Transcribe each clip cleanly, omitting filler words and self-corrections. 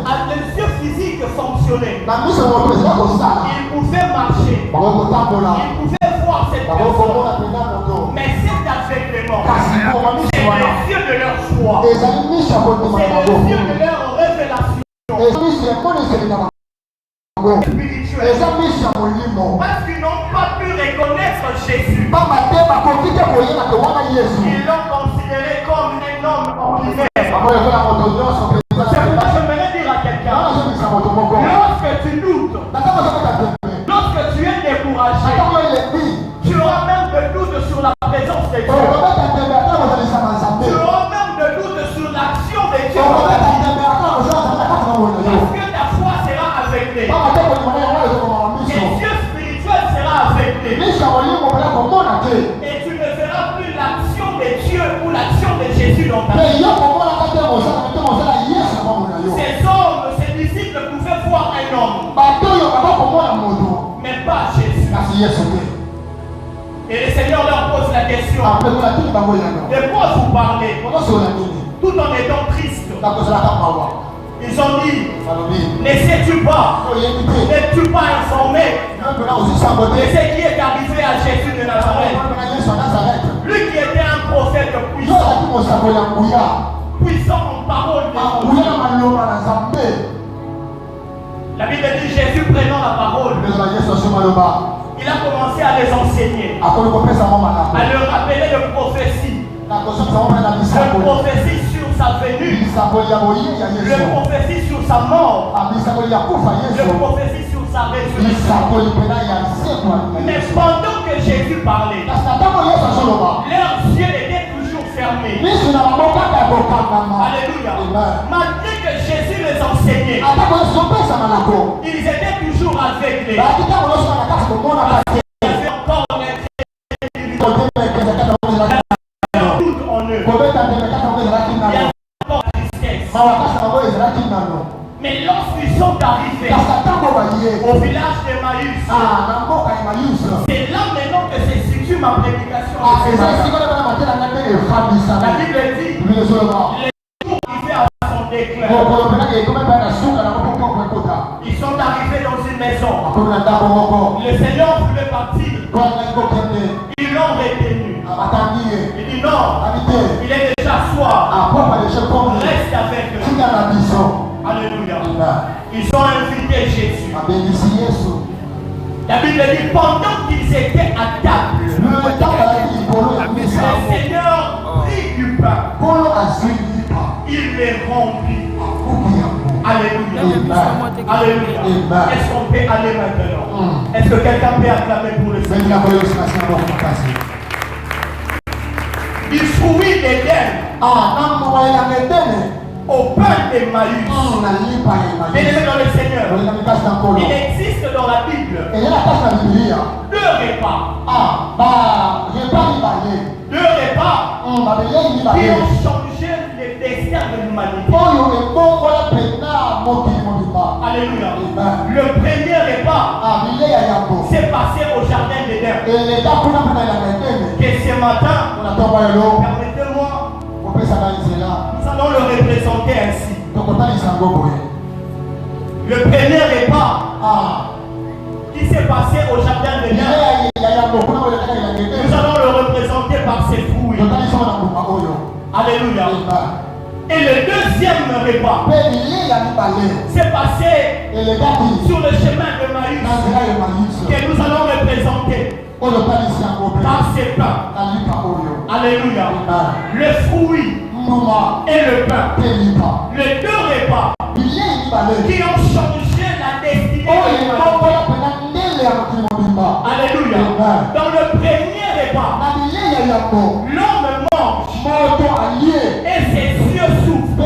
À les yeux physiques fonctionnaient. Il pouvait marcher. Il pouvait voir cette personne. Mais cet aveuglement, c'est les yeux de leur foi. C'est les yeux de leur révélation. Parce qu'ils n'ont pas pu reconnaître Jésus. Ils l'ont considéré comme un homme ordinaire. J'aimerais dire à quelqu'un, lorsque tu doutes, lorsque tu es découragé, tu auras même de doute sur la présence de Dieu. Tu auras même de doute sur l'action de Dieu. Parce que ta foi sera aveuglée. Tes yeux spirituels seront aveuglés. Et tu ne verras plus l'action de Dieu ou l'action de Jésus dans ta vie. Ces hommes, ces disciples pouvaient voir un homme, mais pas Jésus. Et le Seigneur leur pose la question, de quoi vous parlez tout en étant triste? Ils ont dit, ne sais-tu pas, n'es-tu pas informé de ce qui est arrivé à Jésus de Nazareth? Lui qui était un prophète puissant en parole de Dieu. La Bible dit Jésus prenant la parole, il a commencé à les enseigner, à leur rappeler de prophéties. Le prophétie sur sa venue, le prophétie sur sa mort, le prophétie sur sa résurrection. Mais pendant que Jésus parlait, leurs yeux étaient toujours fermés. Alléluia. Malgré que Jésus les enseignait, ils étaient toujours aveuglés. Il y avait encore mais lorsqu'ils sont arrivés au village d'Emmaüs, c'est là maintenant que se situe ma prédication. La Bible dit, les jours arrivés à son déclin, ils sont arrivés dans une maison. Le Seigneur voulait partir. Ils l'ont retenu. Il dit non, il est déjà soir. Reste avec eux. Alléluia. Ils ont invité Jésus. La Bible dit pendant qu'ils étaient à table, le Seigneur prit du pain. Il les rompit. Alléluia. Alléluia. Est-ce qu'on peut aller maintenant? Est-ce que quelqu'un peut acclamer pour le Seigneur? Il fruit d'Éden au pain d'Emmaüs. Bien-aimé dans le Seigneur, il existe dans la Bible deux repas. Deux repas qui ont changé le destin de l'humanité. Alléluia. Le premier repas s'est passé au jardin d'Éden. Et ce matin, permettez-moi, nous allons le représenter ainsi. Le premier repas qui s'est passé au jardin d'Éden, nous allons le représenter par ses fruits. Alléluia. Et le deuxième repas s'est passé sur le chemin de Maïs que nous allons représenter par ses pains. Alléluia. Le fruit et le pain. Les deux repas qui ont changé la destinée. Alléluia. Dans le premier repas, l'homme mange et ses yeux s'ouvrent.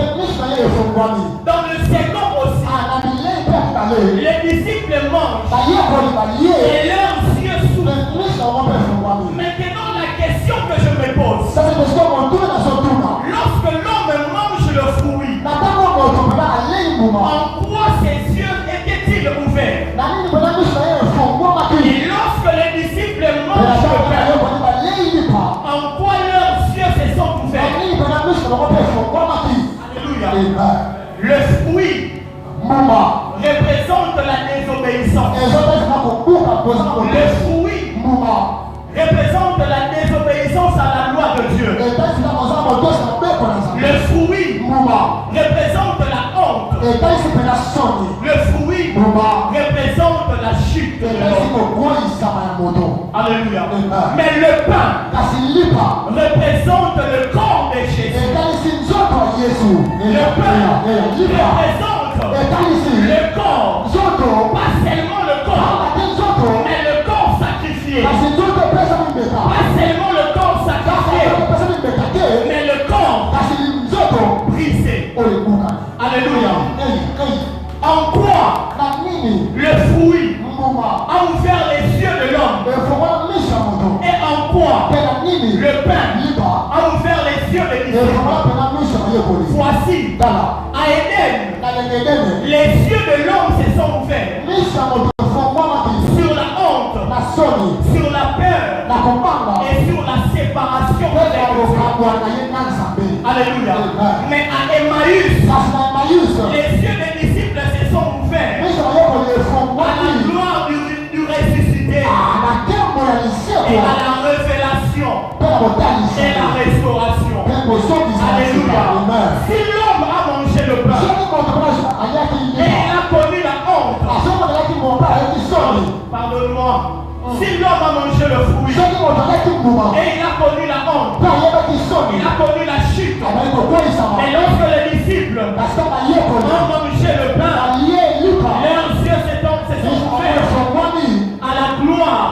Dans le second aussi, les disciples mangent et leurs yeux s'ouvrent. Maintenant, la question que je me pose, lorsque l'homme mange le fruit, en quoi ses yeux étaient-ils ouverts? Et lorsque les disciples mangent le pain, en quoi leurs yeux se sont ouverts? Alléluia. Le fruit représente la désobéissance. Le fruit représente la désobéissance à la loi de Dieu. Le fruit représente la honte. Le fruit représente la chute de l'homme. Alléluia. Mais le pain représente le corps de Jésus. Le pain représente le corps. Pas seulement le corps, mais le corps sacrifié. Pas seulement le corps sacrifié, mais le corps brisé. Alléluia. En quoi le fruit a ouvert les yeux de l'homme? Et en quoi le pain a ouvert les yeux des disciples? Voici, à Éden, les yeux de l'homme se sont ouverts sur la honte, sur la peur et sur la séparation de Alléluia. Mais à Emmaüs, les yeux des disciples se sont ouverts à la gloire du ressuscité et à la révélation et la restauration. Alléluia. Si l'homme a mangé le pain et il a connu la honte, pardonne-moi, si l'homme a mangé le fruit et il a connu la honte, il a connu la chute, et lorsque les disciples ont mangé le pain, leurs yeux se sont ouverts à la gloire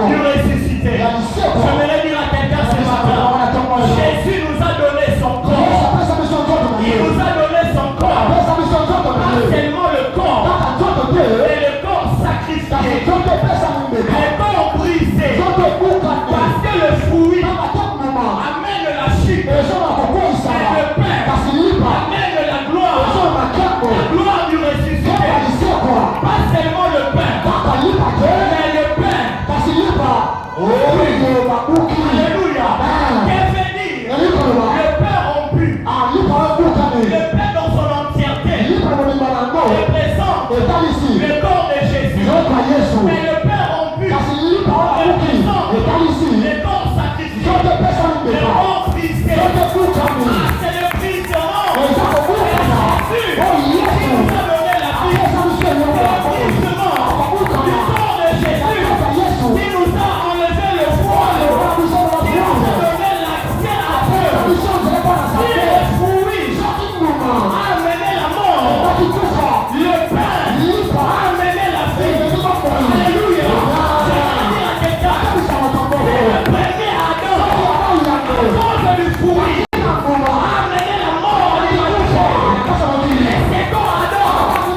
du ressuscité. Je voudrais dire à quelqu'un ce matin, Jésus nous a donné son corps. Il nous a donné son corps. Pas seulement le corps, mais le corps sacrifié, le corps brisé. Parce que le fruit amène la chute, et le pain amène la gloire du ressuscité. Pas seulement le pain, mais le pain. Alléluia. Qu'est-ce que dire? Le pain rompu, le pain dans son entièreté représente le corps de Jésus. Mais le pain rompu représente le corps sacrifié, le corps brisé. Ah, c'est le brisement de Jésus qui nous a donné la vie. C'est le brisement du corps de Jésus qui nous a enlevé le voile, qui nous a donné l'accès à Dieu. Si le fruit a amené la mort, le pain a amené la vie. Alléluia. Je vais dire à quelqu'un, c'est le premier Adam, à cause du fruit, a amené la mort à l'humanité. Le second Adam,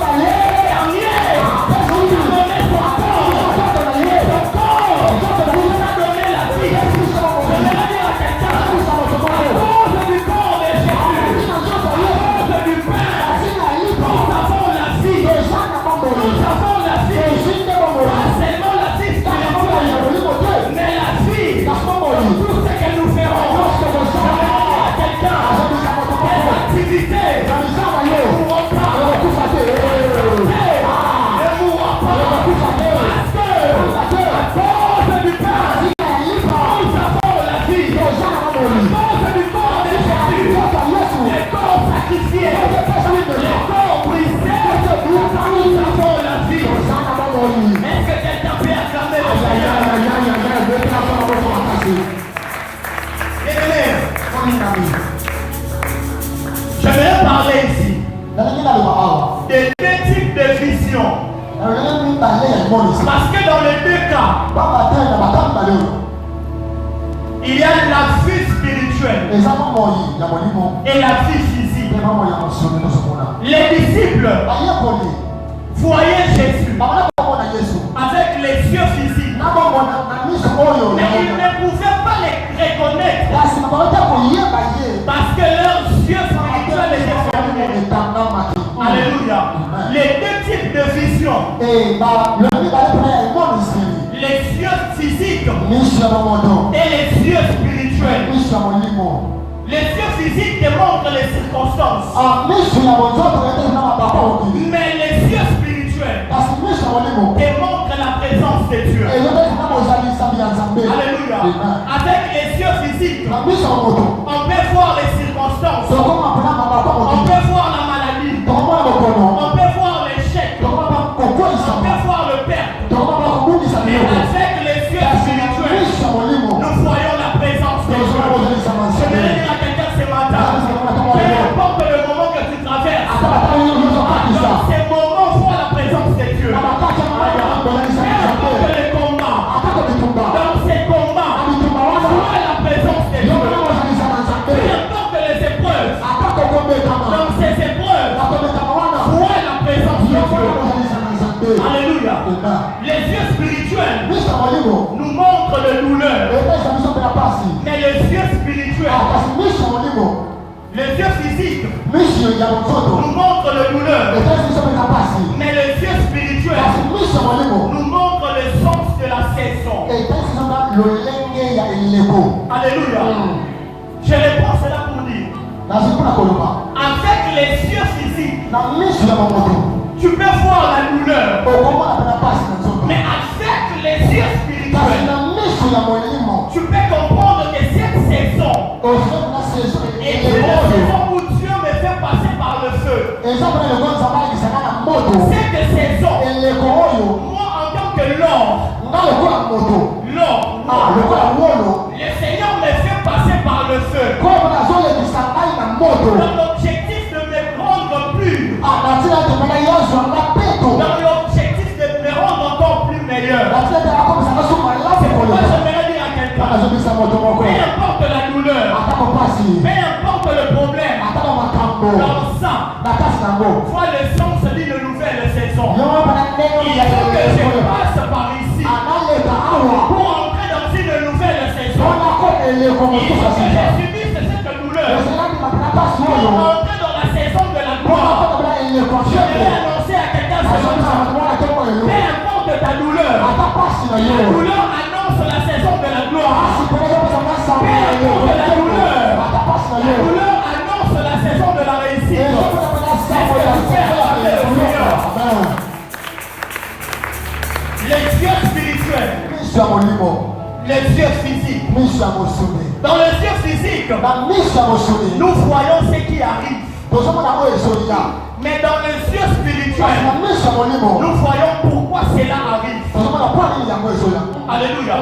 dernier, nous a donné son corps. Son corps nous a donné la vie. Je vais dire à quelqu'un, à cause du corps de Jésus, à cause du pain, nous avons la vie. Nous avons la vie. Pas seulement la vie spirituelle, mais la vie. Tout ce que nous ferons. Je vais dire à quelqu'un, des activités ne mourront pas. Ne mourront pas. Parce que à cause du pain, nous avons la vie. À cause du corps de Jésus, le corps sacrifié, le corps brisé, nous avons la vie. Est-ce que quelqu'un peut acclamer le Seigneur? Je vais parler ici de deux types de visions. Parce que dans les deux cas, il y a la vie spirituelle et la vie physique. Les disciples voyaient Jésus avec les yeux physiques, mais ils ne pouvaient pas les reconnaître parce que leurs yeux spirituels étaient fermés. Alléluia. Les deux types de visions, les yeux physiques et les yeux spirituels. Les yeux physiques démontrent montrent les circonstances. Mais les yeux spirituels te montrent la présence de Dieu. Alléluia. Avec les yeux physiques, on peut voir les circonstances. On peut voir la maladie. On peut voir l'échec. On peut voir le perte. Mais avec les yeux spirituels, nous voyons la présence de Dieu. Je vais dire à quelqu'un ce matin, peu importe le moment que tu traverses, dans ces moments, vois la présence de Dieu. Peu importe les combats, dans ces combats, vois la présence de Dieu. Peu importe les épreuves, dans ces épreuves, vois la présence de Dieu. Alléluia. Les yeux spirituels nous montrent de douleur. Mais les yeux spirituels, les yeux physiques nous montrent de douleur. Mais les yeux spirituels nous montrent le sens de la saison. Alléluia. Je reprends cela pour dire. Avec les yeux physiques, tu peux voir la douleur. Mais avec les yeux spirituels, tu peux comprendre que cette saison est une saison où Dieu me fait passer par le feu. Cette saison, moi en tant que l'homme, le Seigneur me fait passer par le feu. Dans l'objectif de me rendre plus. Dans l'objectif de me rendre encore plus meilleur. C'est pourquoi j'aimerais dire à quelqu'un, peu importe la douleur, peu importe le problème, dans le sang, vois le sens d'une nouvelle saison. Il faut que je passe par ici pour entrer dans une nouvelle saison. Il faut que je subisse cette douleur pour entrer dans la saison de la gloire. Je vais annoncer à quelqu'un ce matin, peu importe ta douleur, la douleur annonce la saison de la gloire. Peu importe la douleur annonce la saison de la réussite. Est-ce que tu peux appeler le Seigneur? Les yeux spirituels, les yeux physiques. Dans les yeux physiques, nous voyons ce qui arrive. Mais dans les yeux spirituels, nous voyons pourquoi cela arrive. Alléluia.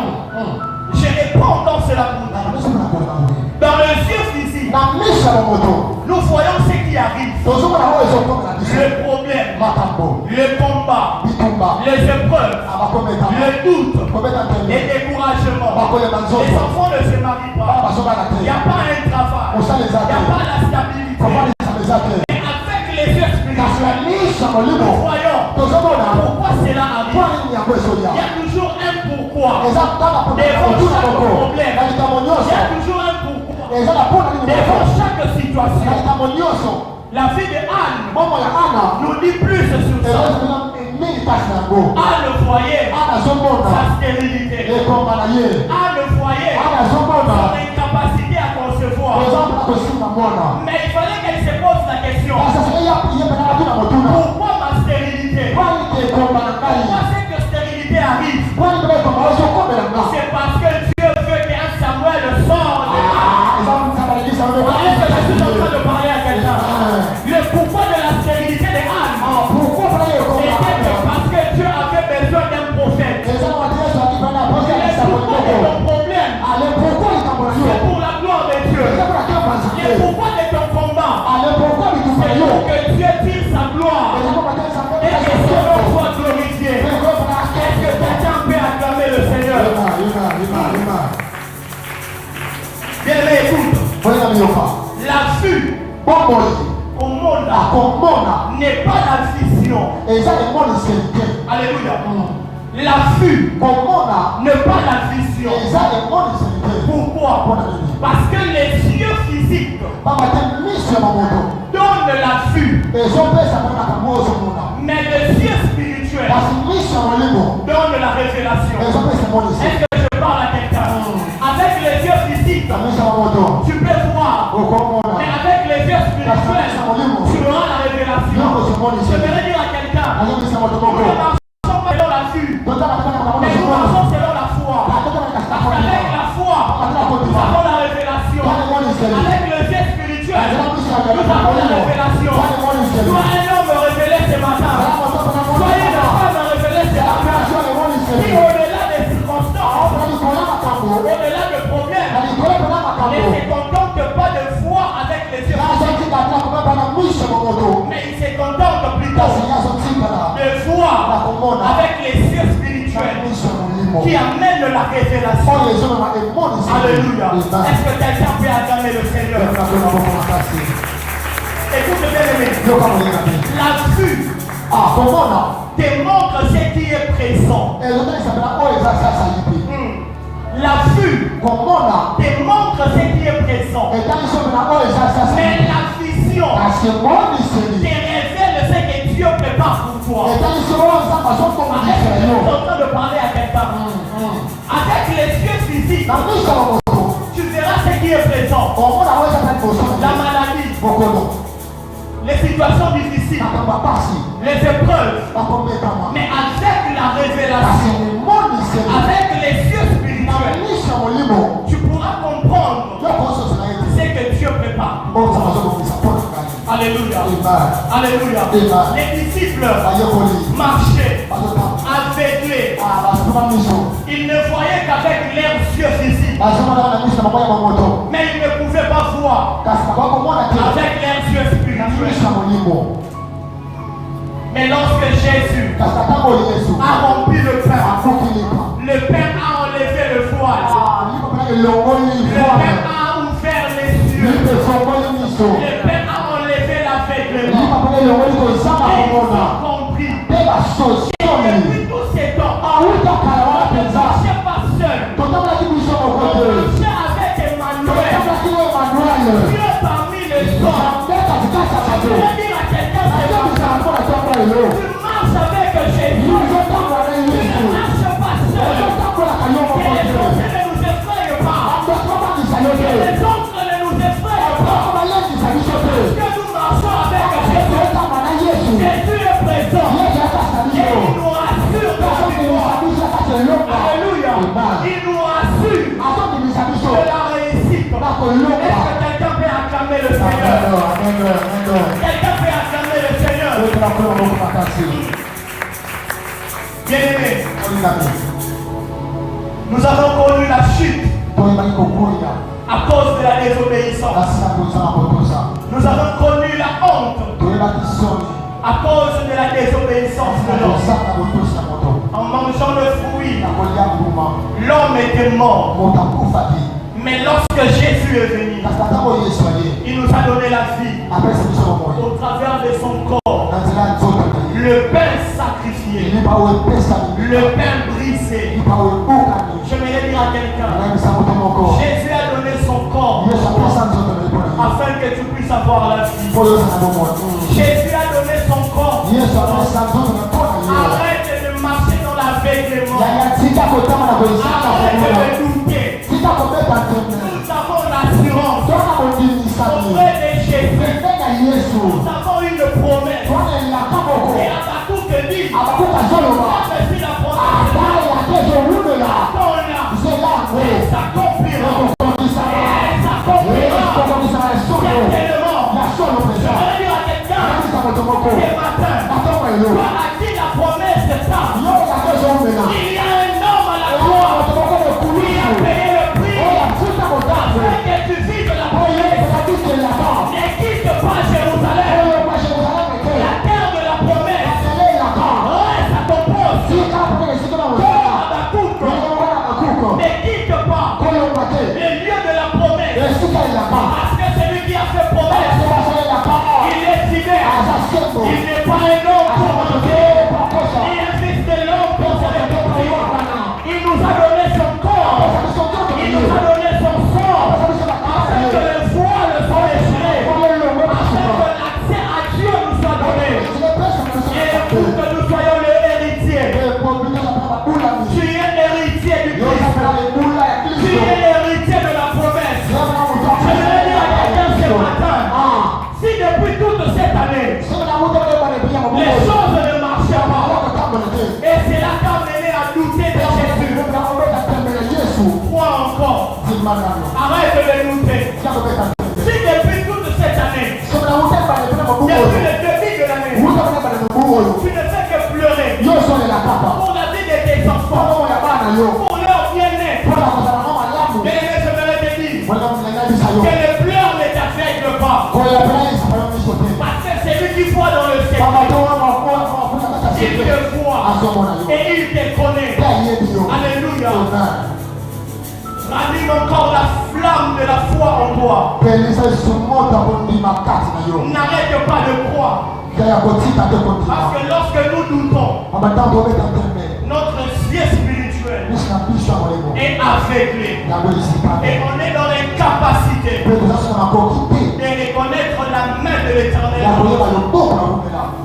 Je réponds dans cela pour nous. Dans les yeux physiques, nous voyons ce qui arrive. Le problème, le combat, les épreuves, le doute, les découragements. Les enfants ne se marient pas. Il n'y a pas un travail. Il n'y a pas la stabilité. Mais avec les yeux spirituels, nous voyons pourquoi cela arrive. Il y a toujours un pourquoi. Devant chaque problème, il y a toujours un pourquoi. Devant chaque situation. La vie de Anne nous dit plus sur ça. Anne voyait sa stérilité. Anne voyait son incapacité à concevoir. Mais il fallait qu'elle se pose la question. Pourquoi ma stérilité? Pourquoi cette stérilité arrive? C'est parce que Dieu veut qu'un Samuel sorte de Est-ce que je suis en train de parler à quelqu'un? Le pourquoi de la stérilité de Anne, c'était parce que Dieu avait besoin d'un prophète. Le pourquoi de ton problème, c'est pour la gloire de Dieu. Le pourquoi de ton combat, c'est pour que Dieu tire sa gloire et que son nom soit glorifié. Est-ce que quelqu'un peut acclamer le Seigneur? Bien-aimé, écoute. La vue n'est pas la vision. Alléluia. La vue n'est pas la vision. Pourquoi? Parce que les yeux physiques donnent la vue. Mais les yeux spirituels donnent la révélation. Est-ce que je parle à quelqu'un? Avec les yeux physiques, tu peux voir. Mais avec les spirituel, tu auras la révélation. Je vais dire à quelqu'un, nous ne marchons pas selon la vue, mais nous marchons selon la foi. Avec la foi, nous avons la révélation. Avec le jet spirituel, nous avons la révélation. Sois un homme révélé ce matin. Soyez une femme révélée ce matin. Qui au-delà des circonstances, au-delà des problèmes, ne se contente pas de foi avec les yeux physiques, mais il se contente plutôt de voir avec les yeux spirituels qui amènent la révélation. Alléluia. Est-ce que quelqu'un peut acclamer le Seigneur? Écoute bien aimé, la vue te montre ce qui est présent. La vue te montre ce qui est présent. Mais la vision te révèle ce que Dieu prépare pour toi. Je suis en train de parler à quelqu'un. Avec les yeux physiques, tu verras ce qui est présent. La maladie, les situations difficiles, les épreuves. Mais avec la révélation, avec les yeux spirituels, tu pourras comprendre ce que Dieu prépare. Alléluia. Alléluia. Les disciples marchaient aveuglés. Ils ne voyaient qu'avec leurs yeux physiques. Mais ils ne pouvaient pas voir avec leurs yeux spirituels. Mais lorsque Jésus a rompu le pain a enlevé le voile. Le pain a ouvert les yeux. Le pain a enlevé l'aveuglement. Et ils ont compris. Et depuis tous ces temps, on ne marchait pas seul. On marchait avec Emmanuel. Dieu parmi les hommes. Je vais dire à quelqu'un tu marches avec Jésus. Tu ne marches pas seul. Que les autres ne nous effrayent pas. Que les autres ne nous effrayent pas. Parce que nous marchons avec Jésus. Jésus est présent. Et il nous rassure dans la victoire. Alléluia. Il nous rassure de la réussite. Est-ce que quelqu'un peut acclamer le Seigneur? Quelqu'un peut acclamer le Seigneur? Bien-aimés, nous avons connu la chute à cause de la désobéissance. Nous avons connu la honte à cause de la désobéissance de l'homme. En mangeant le fruit, l'homme était mort. Mais lorsque Jésus est venu, il nous a donné la vie au travers de son corps. Le pain sacrifié, le pain brisé. Je vais dire à quelqu'un, Jésus a donné son corps afin que tu puisses avoir la vie. Jésus a donné son corps. Arrête de marcher dans l'aveuglement. Arrête de douter. Nous avons l'assurance auprès de Jésus. Nous avons une promesse. Et Habakkuk te dit, la promesse. Et s'accomplira. Certainement. Je vais dire à quelqu'un, ce matin, toi à qui la promesse est ça. Il y a un homme à la croix qui a payé le prix afin que tu vives la promesse. Ne quitte pas Jérusalem. La terre de la promesse reste à ton poste. Habakkuk, ne quitte pas le lieu de la promesse. Parce que celui qui a fait promesse, il est fidèle. Il n'est pas un homme pour mentir. Et il te connaît. Alléluia. Ranime encore la flamme de la foi en toi. N'arrête pas de croire. Parce que lorsque nous doutons, notre ciel spirituel est aveuglé. Et on est dans l'incapacité de reconnaître la main de l'Éternel.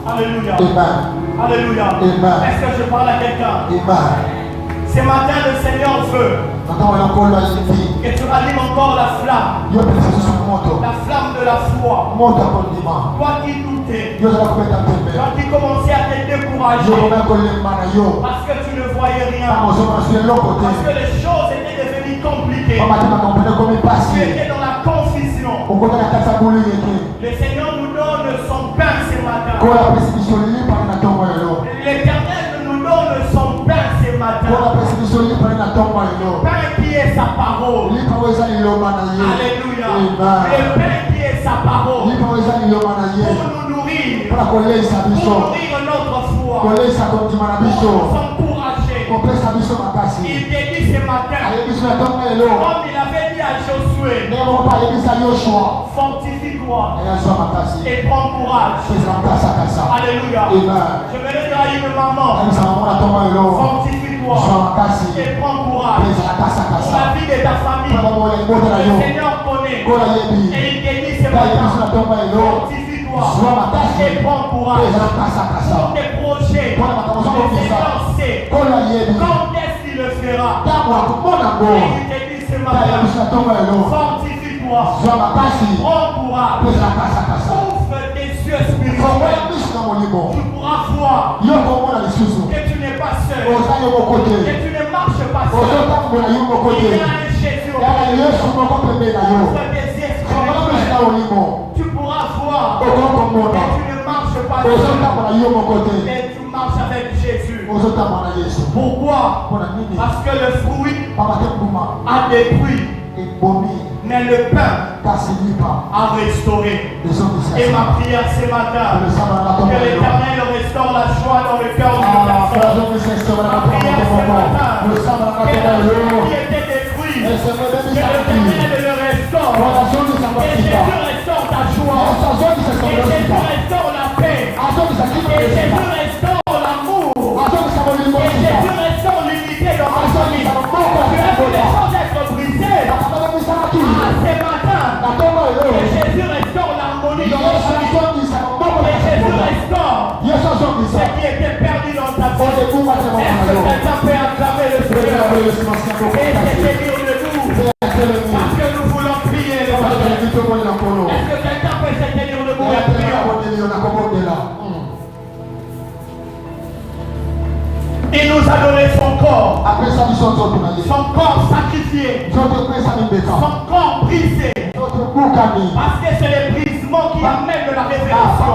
Alléluia. Alléluia. Est-ce que je parle à quelqu'un? Ce matin, le Seigneur veut que tu rallumes encore la flamme. La flamme de la foi. Toi qui doutais, toi qui commençais à te décourager parce que tu ne voyais rien, parce que les choses étaient devenues compliquées, tu étais dans la confusion. Le Seigneur nous donne son pain ce matin. L'Éternel nous donne son pain ce matin. Pain qui est sa parole. Alléluia. Le pain qui est sa parole. Pour nous nourrir. Pour nourrir notre foi. Pour nous encourager. Il te dit ce matin, comme il avait dit à Josué, fortifie-toi et prends courage. Alléluia. Je vais le dire à une maman, fortifie-toi et prends courage. Pour la vie de ta famille, le Seigneur connaît. Et il te dit ce matin, fortifie-toi et prends courage. Pour tes projets, le Seigneur sait quand est-ce qu'il le fera. Et il te dit ce matin, fortifie-toi, prends courage, ouvre tes yeux spirituels. Tu pourras voir que tu n'es pas seul, que tu ne marches pas seul. Il y a un Jésus au milieu. Ouvre tes yeux spirituels. Tu pourras voir que tu ne marches pas seul, mais tu marches avec Jésus. Pourquoi? Parce que le fruit a détruit, mais le pain a restauré. Et ma prière ce matin, que l'Éternel restaure la joie dans le cœur de personne. Ma prière ce matin, que la joie qui était détruite, que l'Éternel le restaure. Et Jésus restaure ta joie. Et Jésus restaure la paix. Et Jésus restaure l'amour. Et Jésus restaure l'unité dans ta famille. Tu as vu les choses être brisées. Ce matin, et Jésus restaure l'harmonie dans ta famille. Et Jésus restaure ce qui était perdu dans ta vie. Est-ce que quelqu'un peut acclamer le Seigneur et se tenir debout parce que nous voulons prier le matin? Est-ce que quelqu'un peut se tenir debout et prier? Il nous a donné son corps sacrifié, son corps brisé, parce que c'est le brisement qui amène la révélation.